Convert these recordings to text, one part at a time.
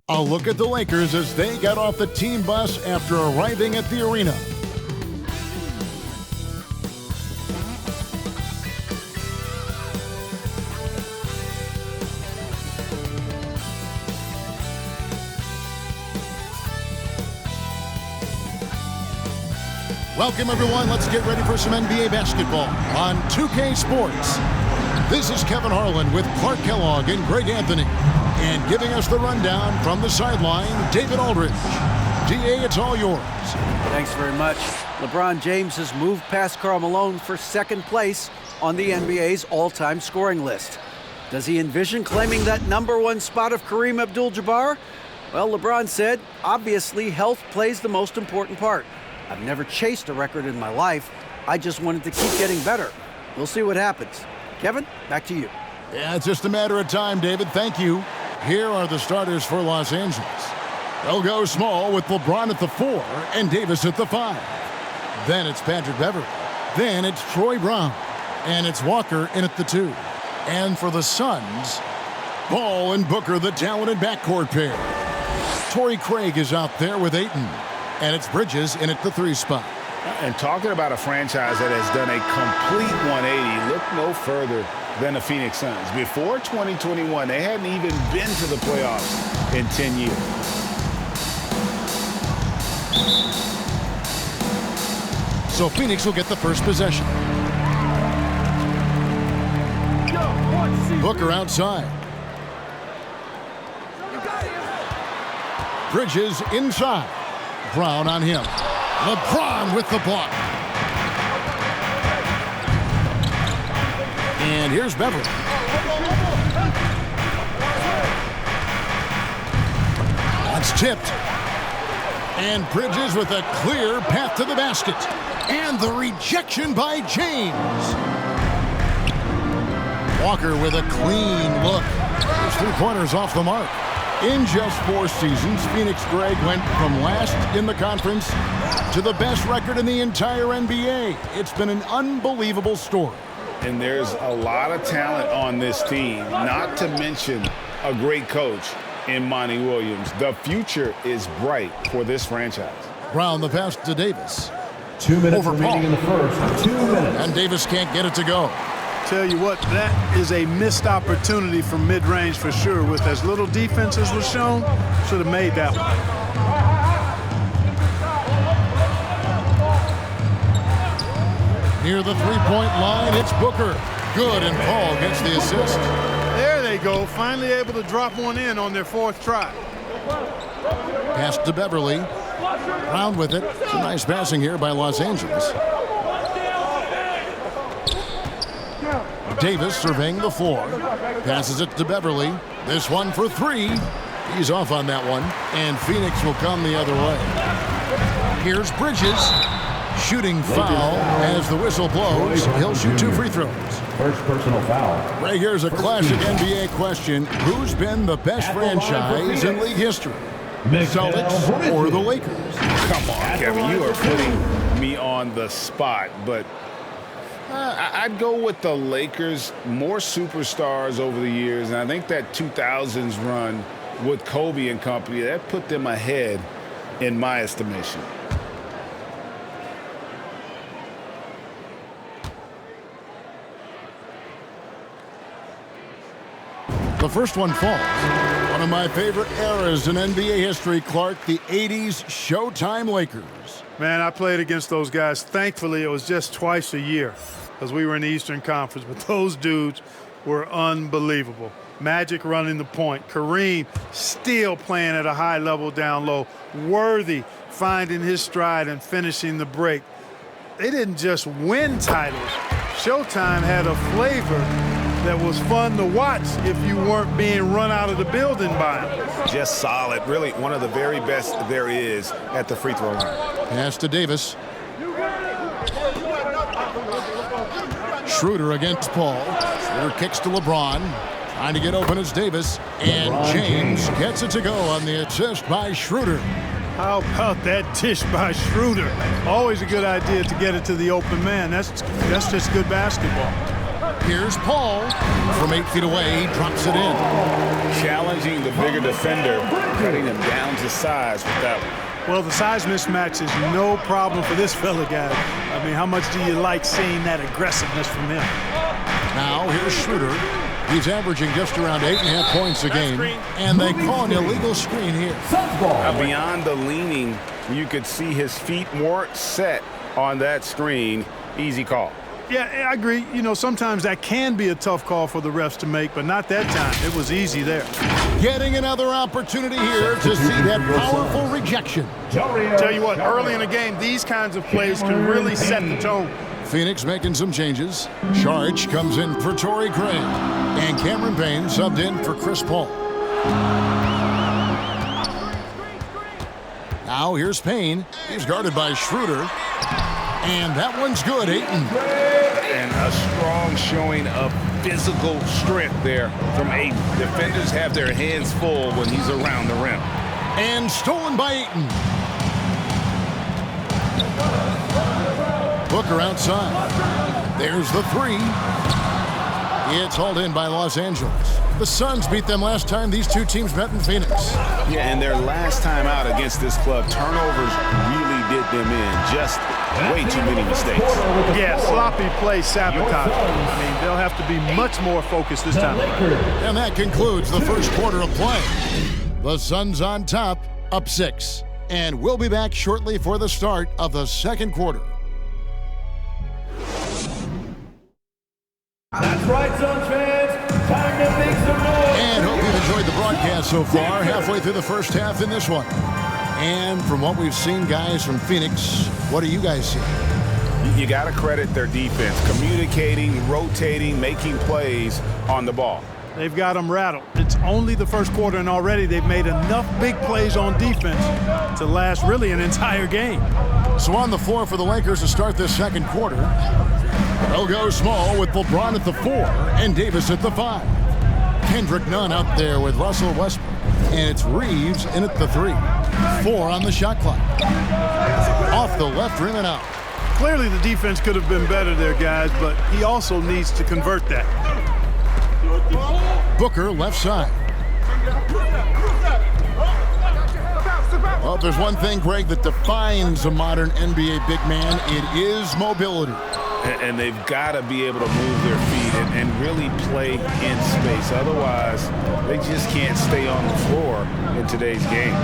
A look at the Lakers as they got off the team bus after arriving at the arena. Welcome, everyone. Let's get ready for some NBA basketball on 2K Sports. This is Kevin Harlan with Clark Kellogg and Greg Anthony. And giving us the rundown from the sideline, David Aldridge. DA, it's all yours. Thanks very much. LeBron James has moved past Karl Malone for second place on the NBA's all-time scoring list. Does he envision claiming that #1 spot of Kareem Abdul-Jabbar? Well, LeBron said, obviously health plays the most important part. I've never chased a record in my life. I just wanted to keep getting better. We'll see what happens. Kevin, back to you. Yeah, it's just a matter of time, David. Thank you. Here are the starters for Los Angeles. They'll go small with LeBron at the 4 and Davis at the 5. Then it's Patrick Beverley. Then it's Troy Brown. And it's Walker in at the 2. And for the Suns, Ball and Booker, the talented backcourt pair. Torrey Craig is out there with Ayton. And it's Bridges in at the 3 spot. And talking about a franchise that has done a complete 180, look no further than the Phoenix Suns. Before 2021, they hadn't even been to the playoffs in 10 years. So Phoenix will get the first possession. Booker outside. Bridges inside. Brown on him. LeBron with the block. And here's Beverley. That's tipped. And Bridges with a clear path to the basket. And the rejection by James. Walker with a clean look. Those 3 pointers off the mark. In just 4 seasons, Phoenix, Greg, went from last in the conference to the best record in the entire NBA. It's been an unbelievable story. And there's a lot of talent on this team, not to mention a great coach in Monty Williams. The future is bright for this franchise. Brown the pass to Davis. 2 minutes Over remaining Paul. in the first. 2 minutes. And Davis can't get it to go. Tell you what, that is a missed opportunity from mid-range for sure. With as little defense as was shown, should have made that one. Near the 3-point line, it's Booker. Good, and Paul gets the assist. There they go, finally able to drop one in on their 4th try. Pass to Beverley. Brown with it. It's a nice passing here by Los Angeles. Davis surveying the floor. Passes it to Beverley. This one for 3. He's off on that one. And Phoenix will come the other way. Here's Bridges. Shooting foul as the whistle blows. He'll shoot 2 free throws. First personal foul. Right, here's a classic NBA question. Who's been the best franchise in league history? Celtics or the Lakers? Come on, Kevin, you are putting me on the spot, but I'd go with the Lakers. More superstars over the years, and I think that 2000s run with Kobe and company, that put them ahead in my estimation. The first one falls. One of my favorite eras in NBA history, Clark, the 80s Showtime Lakers. Man, I played against those guys. Thankfully, it was just twice a year because we were in the Eastern Conference, but those dudes were unbelievable. Magic running the point. Kareem still playing at a high level down low. Worthy finding his stride and finishing the break. They didn't just win titles. Showtime had a flavor that was fun to watch if you weren't being run out of the building by them. Just solid. Really one of the very best there is at the free throw line. Pass to Davis. Schroeder against Paul. Schroeder kicks to LeBron. Trying to get open is Davis. And James gets it to go on the assist by Schroeder. How about that dish by Schroeder? Always a good idea to get it to the open man. That's just good basketball. Here's Paul. From 8 feet away, he drops it in. Challenging the bigger defender, cutting him down to size with that one. Well, the size mismatch is no problem for this fella, guys. I mean, how much do you like seeing that aggressiveness from him? Now, here's Schroeder. He's averaging just around 8.5 points a game, and they call an illegal screen here. Beyond the leaning, you could see his feet weren't set on that screen. Easy call. Yeah, I agree. You know, sometimes that can be a tough call for the refs to make, but not that time. It was easy there. Getting another opportunity here to see that powerful rejection. Tell you what, early in the game, these kinds of plays can really set the tone. Phoenix making some changes. Sharch comes in for Torrey Craig, and Cameron Payne subbed in for Chris Paul. Now here's Payne. He's guarded by Schroeder. And that one's good, Ayton. And a strong showing of physical strength there from Ayton. Defenders have their hands full when he's around the rim. And stolen by Ayton. Booker outside. There's the three. It's hauled in by Los Angeles. The Suns beat them last time these two teams met in Phoenix. Yeah, and their last time out against this club, turnovers really did them in. Just way too many mistakes. Yeah, sloppy play sabotage. I mean, they'll have to be much more focused this time. And that concludes the first quarter of play. The Suns on top, up 6. And we'll be back shortly for the start of the second quarter. That's right, Suns fans. Time to make some noise. And hope you've enjoyed the broadcast so far. Halfway through the first half in this one. And from what we've seen, guys, from Phoenix, what do you guys see? You got to credit their defense. Communicating, rotating, making plays on the ball. They've got them rattled. It's only the first quarter, and already they've made enough big plays on defense to last really an entire game. So on the floor for the Lakers to start this second quarter, they'll go small with LeBron at the 4 and Davis at the 5. Kendrick Nunn out there with Russell Westbrook. And it's Reeves in at the 3. 4 on the shot clock. Off the left rim and out. Clearly the defense could have been better there, guys, but he also needs to convert that. Booker left side. Well, if there's one thing, Greg, that defines a modern NBA big man, it is mobility. And they've got to be able to move their feet and really play in space. Otherwise, they just can't stay on the floor in today's game.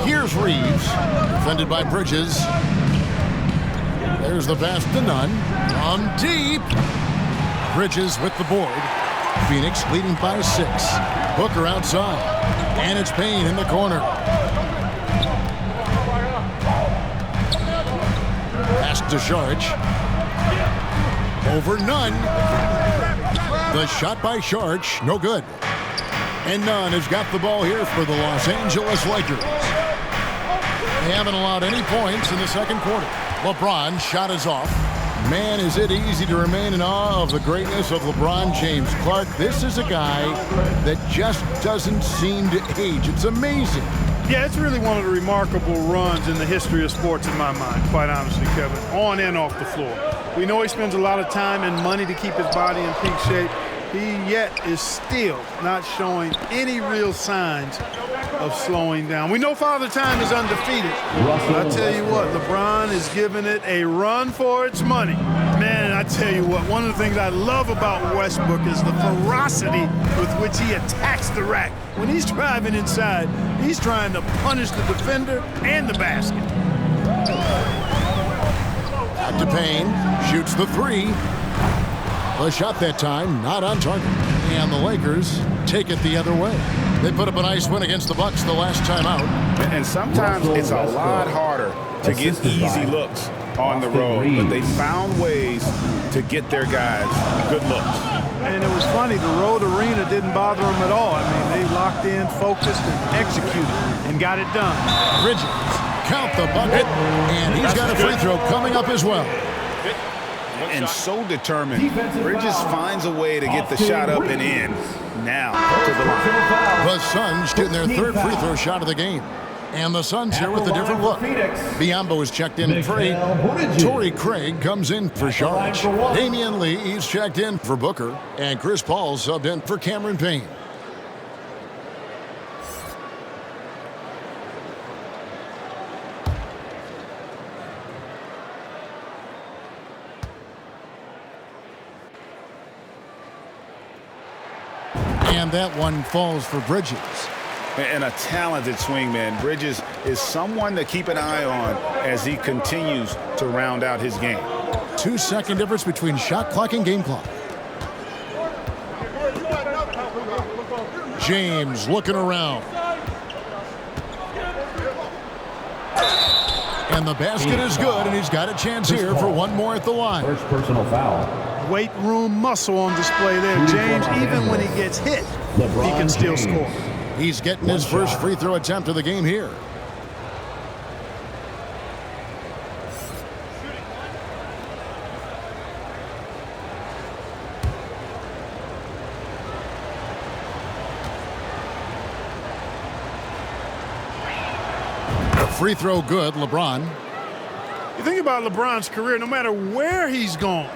Here's Reeves, defended by Bridges. There's the pass to Nunn. From deep. Bridges with the board. Phoenix leading by 6. Booker outside. And it's Payne in the corner. Pass to Sharch. Over Nunn. The shot by Sharch, no good. And Nunn has got the ball here for the Los Angeles Lakers. They haven't allowed any points in the second quarter. LeBron's shot is off. Man, is it easy to remain in awe of the greatness of LeBron James. Clark, this is a guy that just doesn't seem to age. It's amazing. Yeah, it's really one of the remarkable runs in the history of sports in my mind, quite honestly, Kevin, on and off the floor. We know he spends a lot of time and money to keep his body in peak shape. He yet is still not showing any real signs of slowing down. We know Father Time is undefeated. But I tell you what, LeBron is giving it a run for its money. Man, I tell you what, one of the things I love about Westbrook is the ferocity with which he attacks the rack. When he's driving inside, he's trying to punish the defender and the basket. Back to Payne, shoots the 3. A shot that time, not on target. And the Lakers take it the other way. They put up a nice win against the Bucks the last time out. And sometimes it's a lot harder to get easy looks on the road, but they found ways to get their guys good looks. And it was funny, the road arena didn't bother them at all. I mean, they locked in, focused, and executed, and got it done. Bridges, count the bucket, and he's got a free throw coming up as well. And so determined, Bridges finds a way to get the shot up and in. Now to the line. The Suns getting their 3rd free throw shot of the game. And the Suns here with a different look. Biombo is checked in for 8. Torrey Craig comes in for Sharp. Damian Lee is checked in for Booker. And Chris Paul subbed in for Cameron Payne. And that one falls for Bridges. And a talented swingman. Bridges is someone to keep an eye on as he continues to round out his game. 2-second difference between shot clock and game clock. James looking around. And the basket is good, and he's got a chance here for one more at the line. First personal foul. Weight room muscle on display there. James, even when he gets hit, he can still score. He's getting his first free throw attempt of the game here. Free throw good, LeBron. You think about LeBron's career, no matter where he's gone,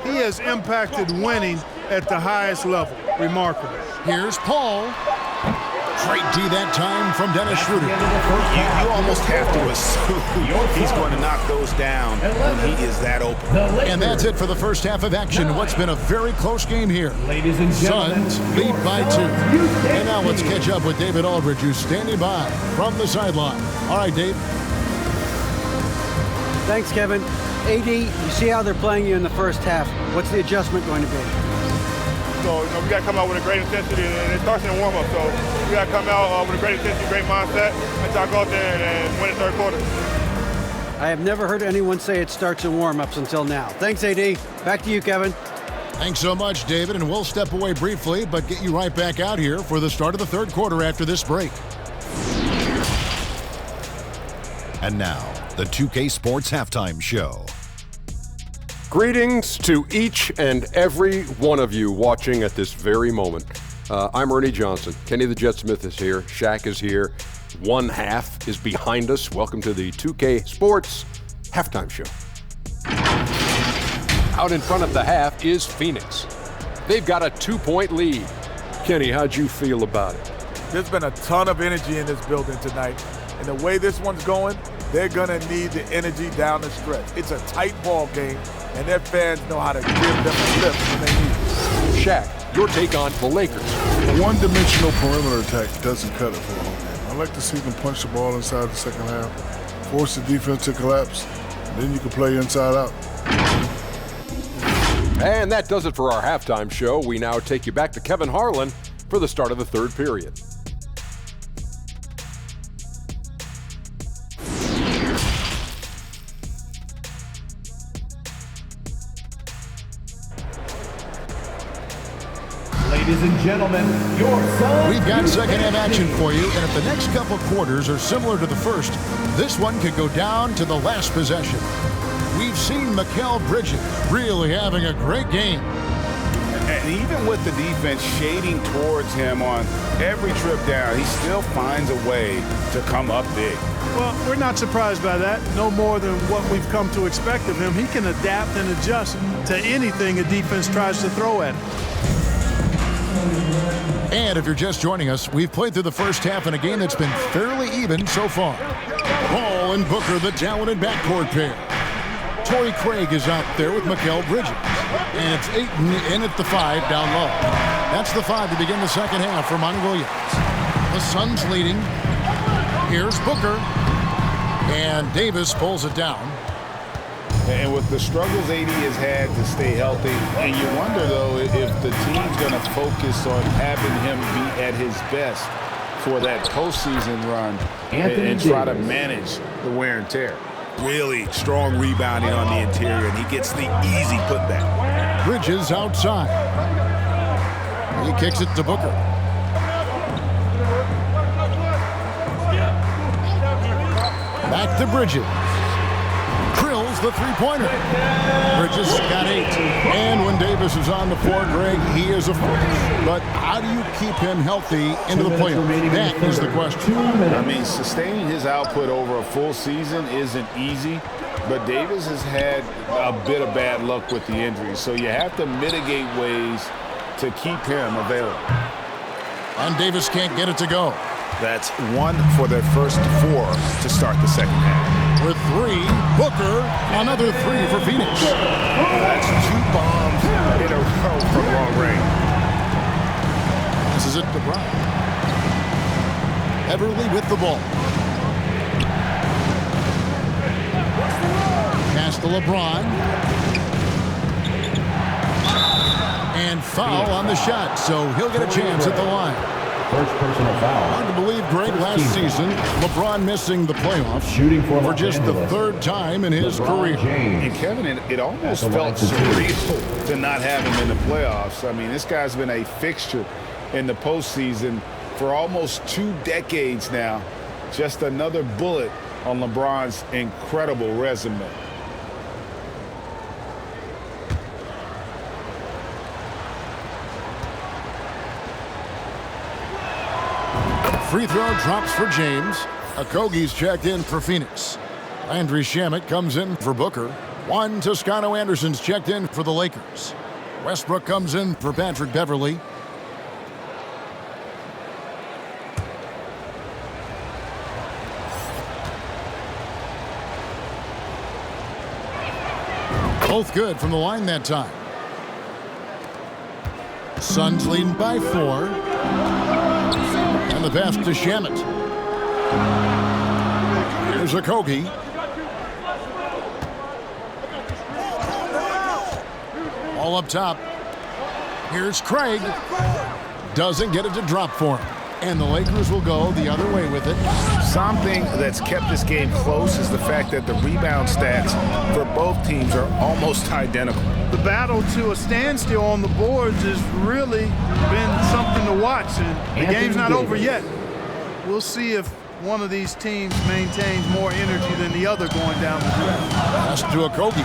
he has impacted winning at the highest level. Remarkable. Here's Paul. Great D that time from Dennis Schroeder. You almost have to assume he's going to knock those down when he is that open. And that's it for the first half of action. What's been a very close game here. Ladies and gentlemen, Suns lead by 2. And now let's catch up with David Aldridge, who's standing by from the sideline. All right, Dave. Thanks, Kevin. AD, you see how they're playing you in the first half. What's the adjustment going to be? So, we got to come out with a great intensity, and it starts in the warm-up. So, we got to come out with a great intensity, great mindset, and try to go out there and win the third quarter. I have never heard anyone say it starts in warm-ups until now. Thanks, AD. Back to you, Kevin. Thanks so much, David, and we'll step away briefly, but get you right back out here for the start of the third quarter after this break. And now, the 2K Sports Halftime Show. Greetings to each and every one of you watching at this very moment. I'm Ernie Johnson. Kenny the Jet Smith is here. Shaq is here. One half is behind us. Welcome to the 2K Sports Halftime Show. Out in front of the half is Phoenix. They've got a 2-point lead. Kenny, how'd you feel about it? There's been a ton of energy in this building tonight. And the way this one's going, they're going to need the energy down the stretch. It's a tight ball game, and their fans know how to give them a lift when they need it. Shaq, your take on the Lakers. A one-dimensional perimeter attack doesn't cut it for the whole game. I like to see them punch the ball inside the second half, force the defense to collapse, and then you can play inside out. And that does it for our halftime show. We now take you back to Kevin Harlan for the start of the third period. Ladies and gentlemen, your Suns. We've got second half action for you, and if the next couple quarters are similar to the first, this one could go down to the last possession. We've seen Mikal Bridges really having a great game. And even with the defense shading towards him on every trip down, he still finds a way to come up big. Well, we're not surprised by that. No more than what we've come to expect of him. He can adapt and adjust to anything a defense tries to throw at him. And if you're just joining us, we've played through the first half in a game that's been fairly even so far. Paul and Booker, the talented backcourt pair. Torrey Craig is out there with Mikal Bridges. And it's Ayton in at the 5 down low. That's the 5 to begin the second half for Monty Williams. The Suns leading. Here's Booker. And Davis pulls it down. And with the struggles AD has had to stay healthy, and you wonder, though, if the team's going to focus on having him be at his best for that postseason run and try to manage the wear and tear. Really strong rebounding on the interior, and he gets the easy putback. Bridges outside. He kicks it to Booker. Back to Bridges. drills the three-pointer. Bridges got 8. And when Davis is on the floor, Greg, he is a force. But how do you keep him healthy into the playoffs? That is the question. I mean, sustaining his output over a full season isn't easy, but Davis has had a bit of bad luck with the injuries, so you have to mitigate ways to keep him available. And Davis can't get it to go. That's 1 for their first 4 to start the second half. With 3, Booker, another 3 for Phoenix. That's 2 bombs in a row from long range. This is it to Brown. Beverly with the ball. Pass to LeBron. And foul on the shot, so he'll get a chance at the line. First personal foul. Hard to believe, Greg, last season, LeBron missing the playoffs Shooting for just the 3rd time in his career. And Kevin, it almost felt surreal to not have him in the playoffs. I mean, this guy's been a fixture in the postseason for almost 2 decades now. Just another bullet on LeBron's incredible resume. Free throw drops for James. Okogie's checked in for Phoenix. Landry Shamet comes in for Booker. Juan Toscano-Anderson's checked in for the Lakers. Westbrook comes in for Patrick Beverly. Both good from the line that time. Suns leading by 4. And the pass to Shamet. Here's Okogie. All up top. Here's Craig. Doesn't get it to drop for him. And the Lakers will go the other way with it. Something that's kept this game close is the fact that the rebound stats for both teams are almost identical. The battle to a standstill on the boards has really been something to watch, and the game's not over yet. We'll see if one of these teams maintains more energy than the other going down the stretch. Pass to Okogie.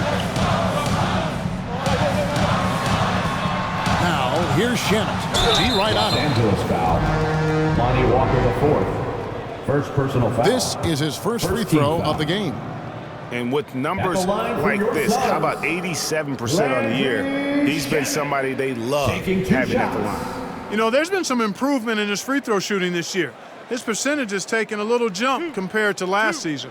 Now, here's Shamet. G right on it. Los Angeles foul. Lonnie Walker the 4th. First personal foul. This is his first free throw of the game. And with numbers like this, how about 87% on the year? He's been somebody they love having at the line. You know, there's been some improvement in his free throw shooting this year. His percentage has taken a little jump compared to last season.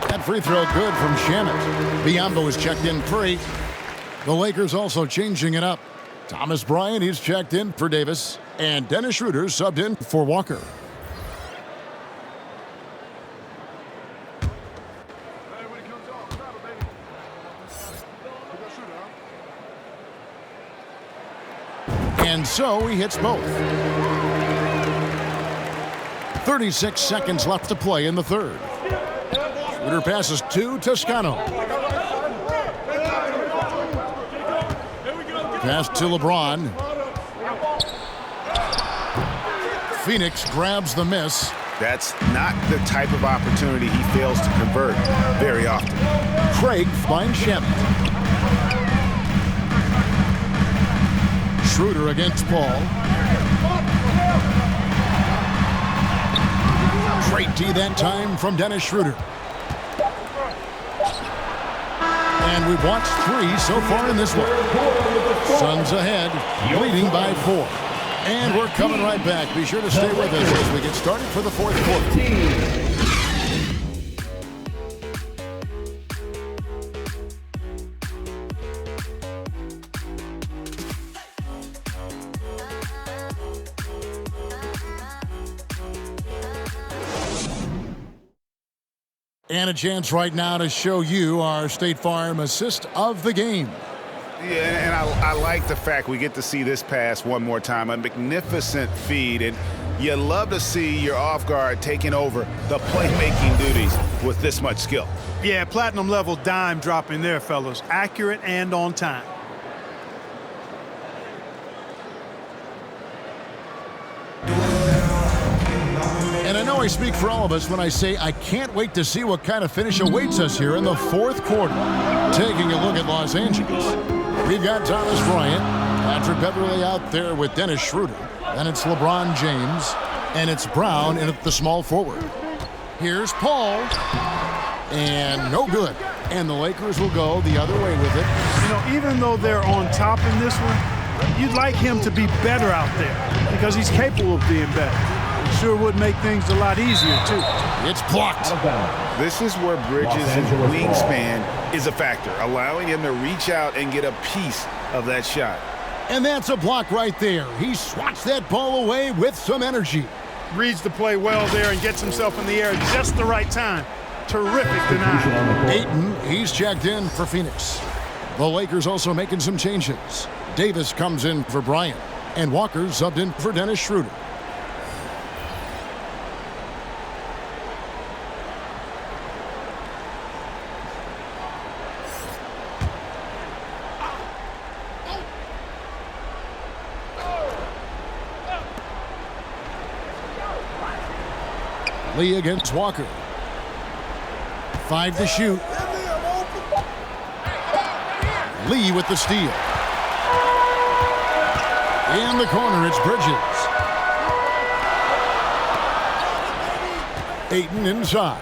That free throw good from Shamet. Biyombo is checked in for 8. The Lakers also changing it up. Thomas Bryant, he's checked in for Davis. And Dennis Schroeder subbed in for Walker. And so he hits both. 36 seconds left to play in the 3rd. Schroeder passes to Toscano. Pass to LeBron. Phoenix grabs the miss. That's not the type of opportunity he fails to convert very often. Craig finds Shamet. Schroeder against Paul. Great D that time from Dennis Schroeder. And we've watched 3 so far in this one. Suns ahead, leading by 4. And we're coming right back. Be sure to stay with us as we get started for the 4th quarter. And a chance right now to show you our State Farm assist of the game. Yeah, and I like the fact we get to see this pass one more time. A magnificent feed, and you love to see your off guard taking over the playmaking duties with this much skill. Yeah, platinum level dime dropping there, fellas. Accurate and on time. I speak for all of us when I say I can't wait to see what kind of finish awaits us here in the fourth quarter. Taking a look at Los Angeles, we've got Thomas Bryant, Patrick Beverley out there with Dennis Schroeder. Then it's LeBron James, and it's Brown in at the small forward. Here's Paul, and no good. And the Lakers will go the other way with it. You know, even though they're on top in this one, you'd like him to be better out there because he's capable of being better. It sure would make things a lot easier, too. It's blocked. This is where Bridges' wingspan is a factor, allowing him to reach out and get a piece of that shot. And that's a block right there. He swats that ball away with some energy. Reads the play well there and gets himself in the air at just the right time. Terrific denial. Ayton, he's checked in for Phoenix. The Lakers also making some changes. Davis comes in for Bryant, and Walker subbed in for Dennis Schroeder. Lee against Walker. 5 to shoot. Lee with the steal. In the corner, it's Bridges. Ayton inside.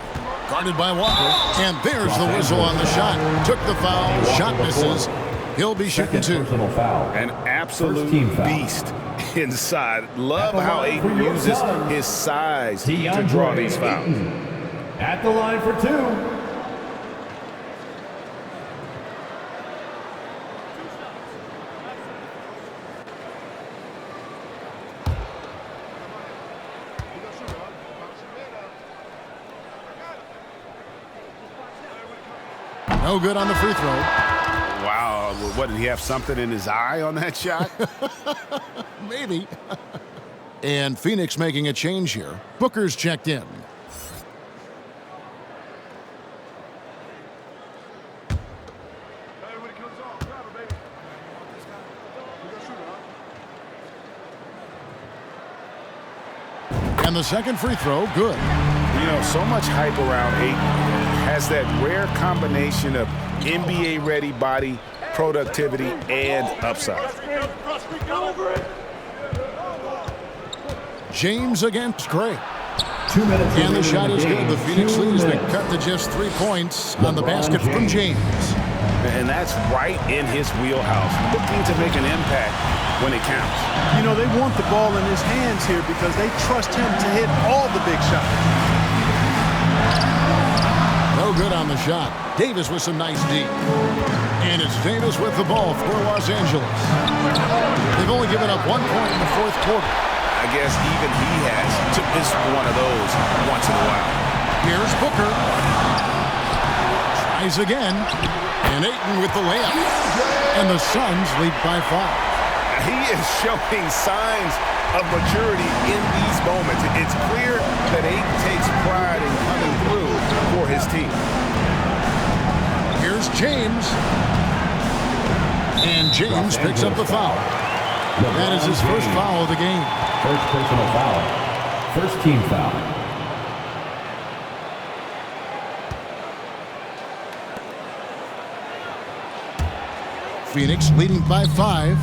Guarded by Walker. And there's the whistle on the shot. Took the foul. Shot misses. He'll be shooting 2. An absolute beast inside. Love how Ayton uses his size to draw these fouls. At the line for 2. No good on the free throw. Wow, what, did he have something in his eye on that shot? Maybe. And Phoenix making a change here. Booker's checked in. And the second free throw, good. You know, so much hype around Ayton. Has that rare combination of NBA-ready body, productivity, and upside. James against Gray. 2 minutes. And the shot is good. The Phoenix lead has been cut to just 3 points on the basket from James. And that's right in his wheelhouse, looking to make an impact when it counts. You know, they want the ball in his hands here because they trust him to hit all the big shots. No good on the shot. Davis with some nice D. And it's Davis with the ball for Los Angeles. They've only given up 1 point in the fourth quarter. I guess even he has to miss one of those once in a while. Here's Booker. Tries again. And Ayton with the layup. And the Suns lead by 5. He is showing signs of maturity in these moments. It's clear that Ayton takes pride in coming through for his team. Here's James. And James picks up the foul. That is his first foul of the game. First personal foul. First team foul. Phoenix leading by 5.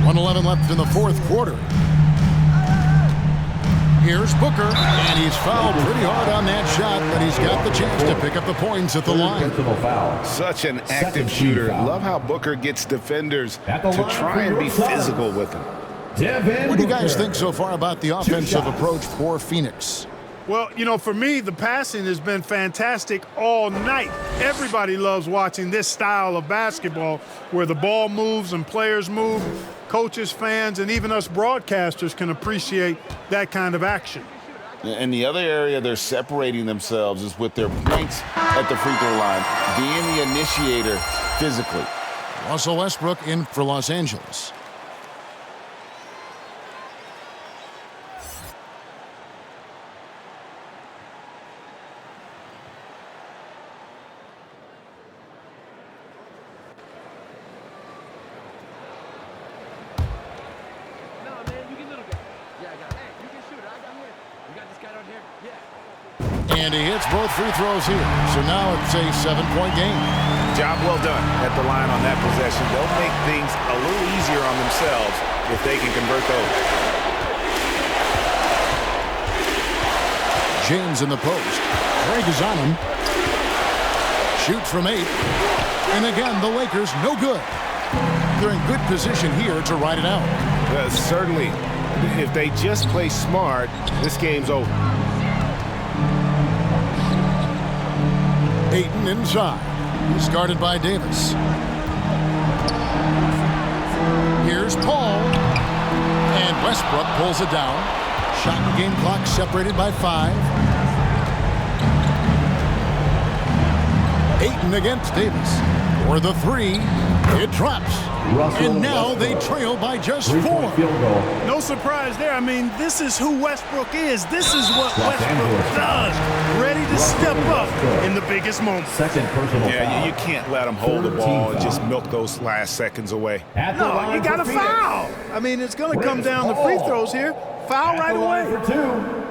1:11 left in the fourth quarter. Here's Booker, and he's fouled pretty hard on that shot, but he's got the chance to pick up the points at the line. Such an active shooter. Love how Booker gets defenders to try and be physical with him. What do you guys think so far about the offensive approach for Phoenix? Well, you know, for me, the passing has been fantastic all night. Everybody loves watching this style of basketball where the ball moves and players move. Coaches, fans, and even us broadcasters can appreciate that kind of action. And the other area they're separating themselves is with their points at the free throw line, being the initiator physically. Russell Westbrook in for Los Angeles. And he hits both free throws here. So now it's a 7-point game. Job well done at the line on that possession. They'll make things a little easier on themselves if they can convert those. James in the post. Craig is on him. Shoots from 8. And again, the Lakers no good. They're in good position here to ride it out. Certainly, if they just play smart, this game's over. Ayton inside. He's guarded by Davis. Here's Paul. And Westbrook pulls it down. Shot and game clock separated by 5. Ayton against Davis. For the 3. It drops. And now they trail by just 4. No surprise there. I mean, this is who Westbrook is. This is what Westbrook does. Ready to step up in the biggest moment. Second personal Yeah, you can't let them hold the ball and just milk those last seconds away. No, you got to foul. I mean, it's going to come down to free throws here. Foul right away. For 2.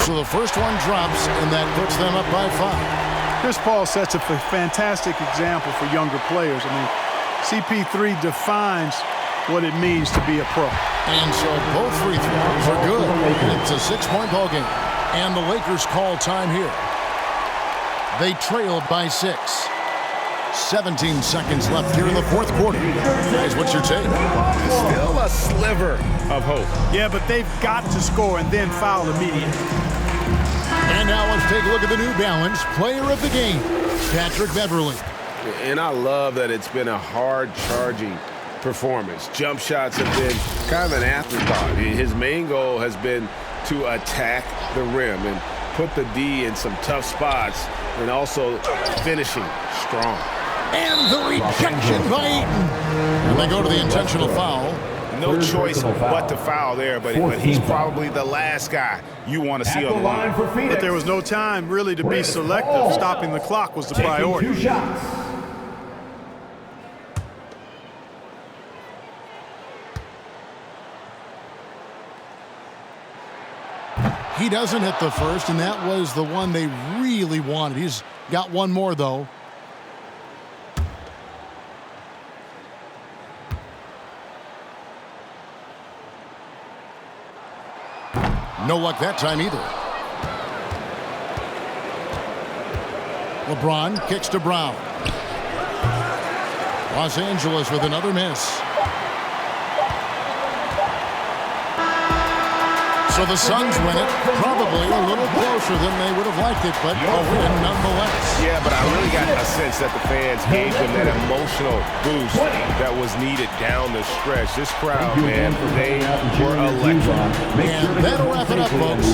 So the first one drops, and that puts them up by 5. Chris Paul sets a fantastic example for younger players. I mean, CP3 defines what it means to be a pro. And so both free throws are good. It's a 6-point ball game. And the Lakers call time here. They trail by 6. 17 seconds left here in the fourth quarter. Guys, what's your take? Still a sliver of hope. Yeah, but they've got to score and then foul immediately. And now let's take a look at the New Balance player of the game, Patrick Beverley. And I love that it's been a hard-charging performance. Jump shots have been kind of an afterthought. His main goal has been to attack the rim and put the D in some tough spots and also finishing strong. And the rejection by Ayton. And they go to the intentional foul. No choice but to foul there, but he's probably the last guy you want to see on the line. But there was no time really to be selective. Stopping the clock was the priority. 2 shots. He doesn't hit the first, and that was the one they really wanted. He's got one more, though. No luck that time either. LeBron kicks to Brown. Los Angeles with another miss. So the Suns win it, probably a little closer than they would have liked it, but a win nonetheless. Yeah, but I really got a sense that the fans gave them that emotional boost that was needed down the stretch. This crowd, man, they were electric. And that'll wrap it up, folks.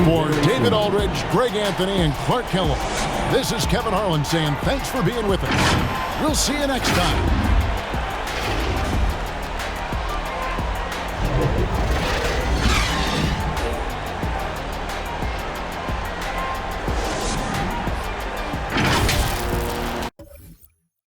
For David Aldridge, Greg Anthony, and Clark Kellogg, this is Kevin Harlan saying thanks for being with us. We'll see you next time.